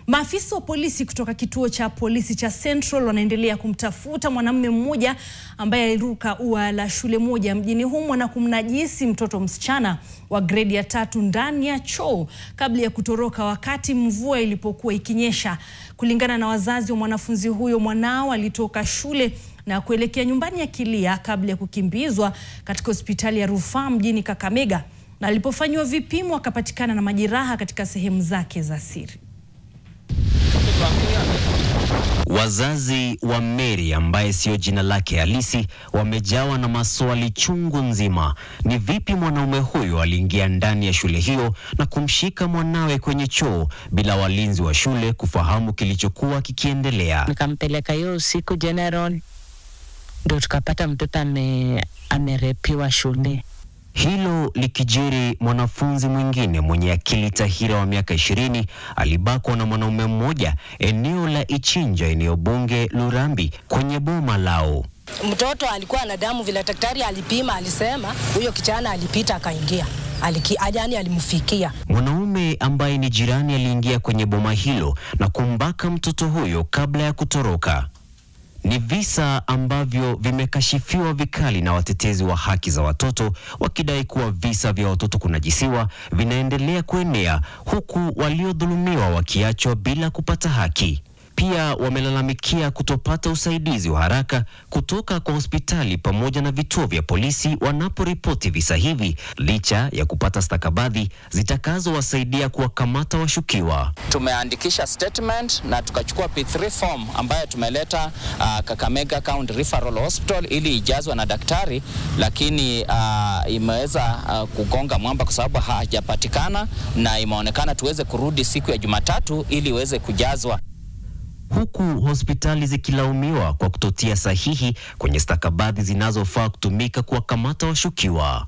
Maafisa wa polisi kutoka kituo cha polisi cha Central wanaendelea kumtafuta mwanamume mmoja ambaye aliruka ua la shule moja mjini humo na kumnajisi mtoto msichana wa gredi ya 3 ndani ya choo kabla ya kutoroka wakati mvua ilipokuwa ikinyesha. Kulingana na wazazi wa mwanafunzi huyo, mwanao alitoka shule na kuelekea nyumbani akilia kabla ya kukimbizwa katika hospitali ya rufaa mjini Kakamega, na alipofanywa vipimo akapatikana na majeraha katika sehemu zake za siri. Wazazi wa Mary, ambaye sio jina lake halisi, wamejawa na maswali chungu nzima. Ni vipi mwanaume huyo aliingia ndani ya shule hiyo na kumshika mwanawe kwenye choo bila walinzi wa shule kufahamu kilichokuwa kikiendelea? Nikampeleka hiyo usiku General, ndio tukapata mtoto amerepiwa shule. Hilo likijiri, mwanafunzi mwingine mwenye akili tahira wa miaka 20 alibakwa na mwanaume mmoja eneo la Ichinja, eneo bunge Lurambi, kwenye boma lao. Mtoto alikuwa na damu, vile daktari alipima alisema huyo kijana alipita akaingia. Ajani alimfikia. Mwanaume ambaye ni jirani aliingia kwenye boma hilo na kumbaka mtoto huyo kabla ya kutoroka. Ni visa ambavyo vimekashifiwa vikali na watetezi wa haki za watoto, wakidai kuwa visa vya watoto kunajisiwa vinaendelea kuenea, huku waliodhulumiwa wakiachwa bila kupata haki. Pia wamelalamikia kutopata usaidizi wa haraka kutoka kwa hospitali pamoja na vituo vya polisi wanaporipoti visa hivi, licha ya kupata stakabadhi zitakazowasaidia kuwakamata washukiwa. Tumeandikisha statement na tukachukua P3 form ambayo tumeleta Kakamega County Referral Hospital ili ijazwe na daktari, lakini imeweza kugonga mwamba kwa sababu hajapatikana, na imeonekana tuweze kurudi siku ya Jumatatu ili iweze kujazwa, huku hospitali zikilaumiwa kwa kutotia sahihi kwenye stakabadhi zinazofaa kutumika kuwakamata washukiwa.